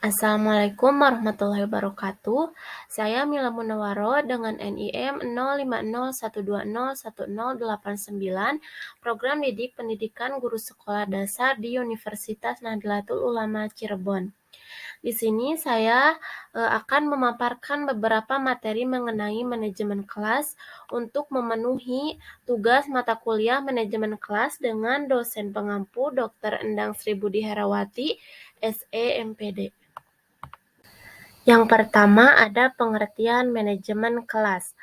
Assalamualaikum warahmatullahi wabarakatuh. Saya Mila Munawaro dengan NIM 0501201089, Program Didik Pendidikan Guru Sekolah Dasar di Universitas Nahdlatul Ulama Cirebon. Di sini saya akan memaparkan beberapa materi mengenai manajemen kelas untuk memenuhi tugas mata kuliah manajemen kelas dengan dosen pengampu Dr. Endang Sri Budi Herawati, SE MPD. Yang pertama ada pengertian manajemen kelas.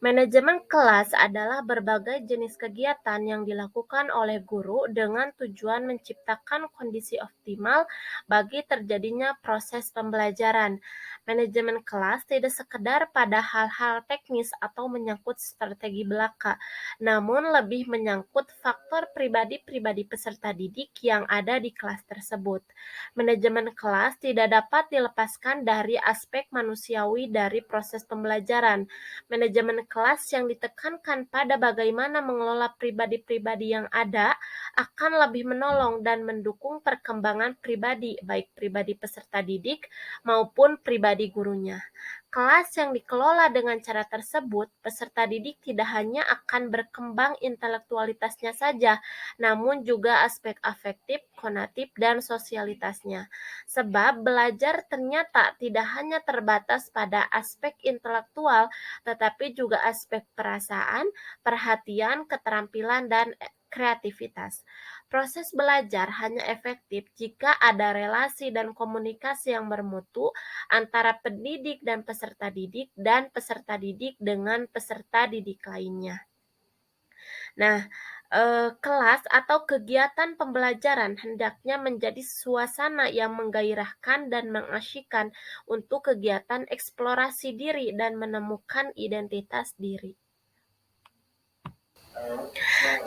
Manajemen kelas adalah berbagai jenis kegiatan yang dilakukan oleh guru dengan tujuan menciptakan kondisi optimal bagi terjadinya proses pembelajaran. Manajemen kelas tidak sekedar pada hal-hal teknis atau menyangkut strategi belaka, namun lebih menyangkut faktor pribadi-pribadi peserta didik yang ada di kelas tersebut. Manajemen kelas tidak dapat dilepaskan dari aspek manusiawi dari proses pembelajaran. Manajemen kelas yang ditekankan pada bagaimana mengelola pribadi-pribadi yang ada akan lebih menolong dan mendukung perkembangan pribadi, baik pribadi peserta didik maupun pribadi gurunya. Kelas yang dikelola dengan cara tersebut, peserta didik tidak hanya akan berkembang intelektualitasnya saja, namun juga aspek afektif, konatif, dan sosialitasnya. Sebab belajar ternyata tidak hanya terbatas pada aspek intelektual, tetapi juga aspek perasaan, perhatian, keterampilan, dan kreativitas. Proses belajar hanya efektif jika ada relasi dan komunikasi yang bermutu antara pendidik dan peserta didik dengan peserta didik lainnya. Nah, kelas atau kegiatan pembelajaran hendaknya menjadi suasana yang menggairahkan dan mengasyikkan untuk kegiatan eksplorasi diri dan menemukan identitas diri.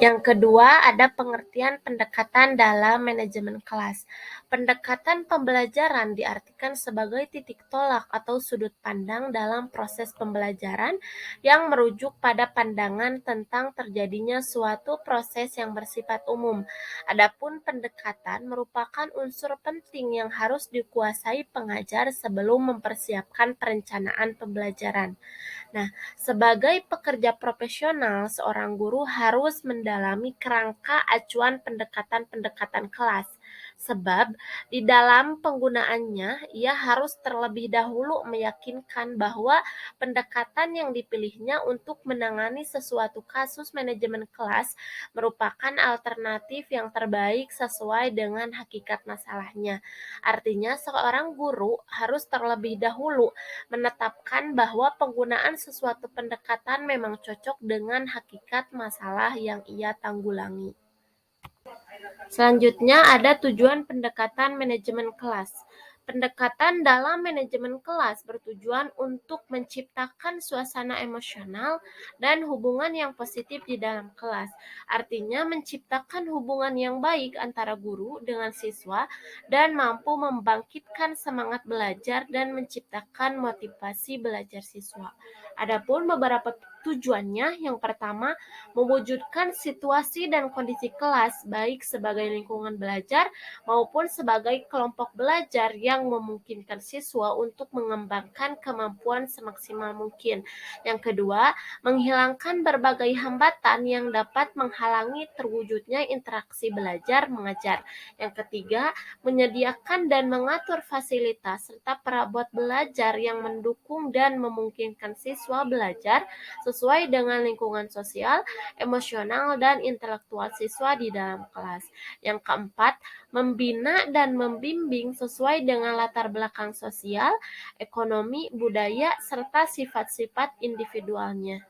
Yang kedua, ada pengertian pendekatan dalam manajemen kelas. Pendekatan pembelajaran diartikan sebagai titik tolak atau sudut pandang dalam proses pembelajaran yang merujuk pada pandangan tentang terjadinya suatu proses yang bersifat umum. Adapun pendekatan merupakan unsur penting yang harus dikuasai pengajar sebelum mempersiapkan perencanaan pembelajaran. Nah, sebagai pekerja profesional, seorang guru harus mendalami kerangka acuan pendekatan-pendekatan kelas, sebab di dalam penggunaannya ia harus terlebih dahulu meyakinkan bahwa pendekatan yang dipilihnya untuk menangani sesuatu kasus manajemen kelas merupakan alternatif yang terbaik sesuai dengan hakikat masalahnya. Artinya, seorang guru harus terlebih dahulu menetapkan bahwa penggunaan sesuatu pendekatan memang cocok dengan hakikat masalah yang ia tanggulangi. Selanjutnya ada tujuan pendekatan manajemen kelas. Pendekatan dalam manajemen kelas bertujuan untuk menciptakan suasana emosional dan hubungan yang positif di dalam kelas. Artinya menciptakan hubungan yang baik antara guru dengan siswa dan mampu membangkitkan semangat belajar dan menciptakan motivasi belajar siswa. Adapun beberapa tujuannya, yang pertama, mewujudkan situasi dan kondisi kelas baik sebagai lingkungan belajar maupun sebagai kelompok belajar yang memungkinkan siswa untuk mengembangkan kemampuan semaksimal mungkin. Yang kedua, menghilangkan berbagai hambatan yang dapat menghalangi terwujudnya interaksi belajar mengajar. Yang ketiga, menyediakan dan mengatur fasilitas serta perabot belajar yang mendukung dan memungkinkan siswa belajar sesuai dengan lingkungan sosial, emosional, dan intelektual siswa di dalam kelas. Yang keempat, membina dan membimbing sesuai dengan latar belakang sosial, ekonomi, budaya, serta sifat-sifat individualnya.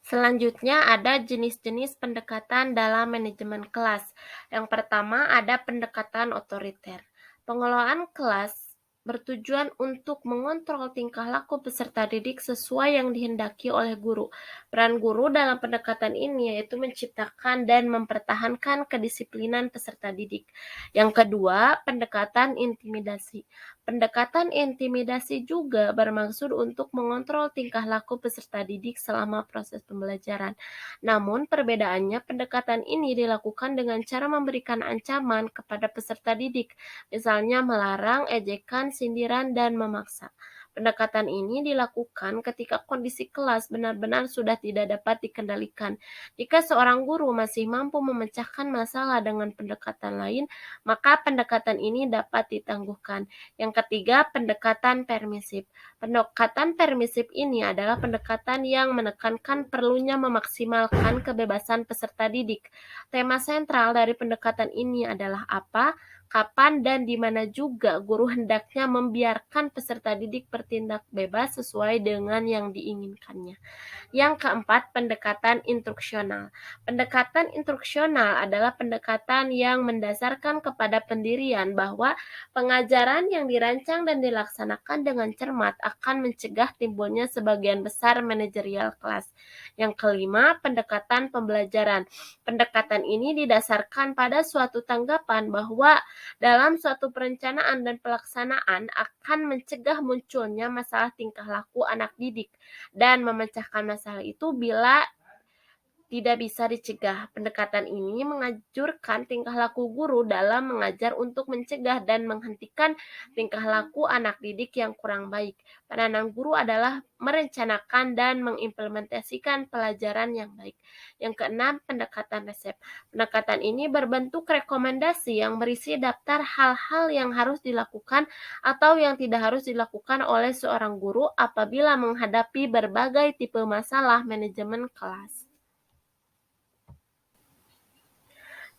Selanjutnya ada jenis-jenis pendekatan dalam manajemen kelas. Yang pertama ada pendekatan otoriter. Pengelolaan kelas bertujuan untuk mengontrol tingkah laku peserta didik sesuai yang dihendaki oleh guru. Peran guru dalam pendekatan ini yaitu menciptakan dan mempertahankan kedisiplinan peserta didik. Yang kedua, pendekatan intimidasi. Pendekatan intimidasi juga bermaksud untuk mengontrol tingkah laku peserta didik selama proses pembelajaran. Namun, perbedaannya pendekatan ini dilakukan dengan cara memberikan ancaman kepada peserta didik, misalnya melarang, ejekan, sindiran, dan memaksa. Pendekatan ini dilakukan ketika kondisi kelas benar-benar sudah tidak dapat dikendalikan. Jika seorang guru masih mampu memecahkan masalah dengan pendekatan lain, maka pendekatan ini dapat ditangguhkan. Yang ketiga, pendekatan permisif. Pendekatan permisif ini adalah pendekatan yang menekankan perlunya memaksimalkan kebebasan peserta didik. Tema sentral dari pendekatan ini adalah apa, kapan, dan di mana juga guru hendaknya membiarkan peserta didik bertindak bebas sesuai dengan yang diinginkannya. Yang keempat, pendekatan instruksional. Pendekatan instruksional adalah pendekatan yang mendasarkan kepada pendirian bahwa pengajaran yang dirancang dan dilaksanakan dengan cermat akan mencegah timbulnya sebagian besar manajerial kelas. Yang kelima, pendekatan pembelajaran. Pendekatan ini didasarkan pada suatu tanggapan bahwa dalam suatu perencanaan dan pelaksanaan akan mencegah munculnya masalah tingkah laku anak didik dan memecahkan masalah itu bila tidak bisa dicegah. Pendekatan ini menganjurkan tingkah laku guru dalam mengajar untuk mencegah dan menghentikan tingkah laku anak didik yang kurang baik. Peranan guru adalah merencanakan dan mengimplementasikan pelajaran yang baik. Yang keenam, pendekatan resep. Pendekatan ini berbentuk rekomendasi yang berisi daftar hal-hal yang harus dilakukan atau yang tidak harus dilakukan oleh seorang guru apabila menghadapi berbagai tipe masalah manajemen kelas.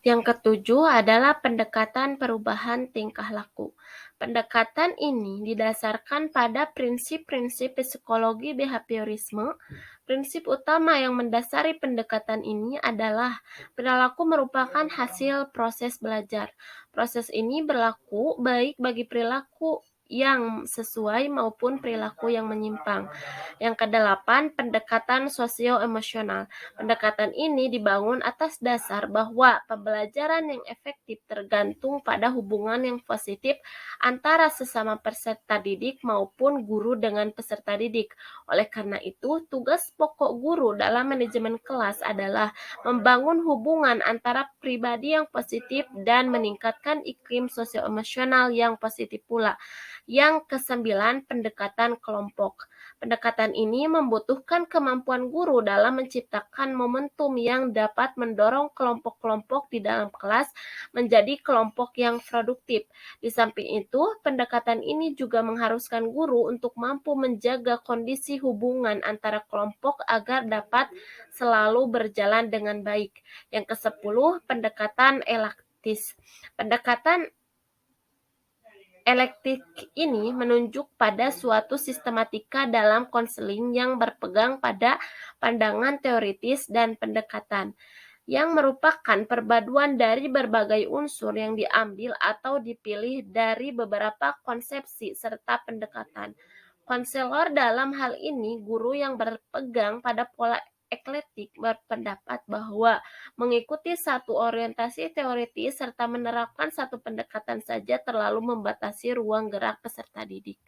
Yang ketujuh adalah pendekatan perubahan tingkah laku. Pendekatan ini didasarkan pada prinsip-prinsip psikologi behaviorisme. Prinsip utama yang mendasari pendekatan ini adalah perilaku merupakan hasil proses belajar. Proses ini berlaku baik bagi perilaku yang sesuai maupun perilaku yang menyimpang. Yang kedelapan, pendekatan sosio-emosional. Pendekatan ini dibangun atas dasar bahwa pembelajaran yang efektif tergantung pada hubungan yang positif antara sesama peserta didik maupun guru dengan peserta didik. Oleh karena itu, tugas pokok guru dalam manajemen kelas adalah membangun hubungan antara pribadi yang positif dan meningkatkan iklim sosio-emosional yang positif pula. Yang kesembilan, pendekatan kelompok. Pendekatan ini membutuhkan kemampuan guru dalam menciptakan momentum yang dapat mendorong kelompok-kelompok di dalam kelas menjadi kelompok yang produktif. Di samping itu, pendekatan ini juga mengharuskan guru untuk mampu menjaga kondisi hubungan antara kelompok agar dapat selalu berjalan dengan baik. Yang ke-10, pendekatan elektis. Pendekatan elektik ini menunjuk pada suatu sistematika dalam konseling yang berpegang pada pandangan teoritis dan pendekatan, yang merupakan perpaduan dari berbagai unsur yang diambil atau dipilih dari beberapa konsepsi serta pendekatan. Konselor dalam hal ini guru yang berpegang pada pola eklektik berpendapat bahwa mengikuti satu orientasi teoritis serta menerapkan satu pendekatan saja terlalu membatasi ruang gerak peserta didik.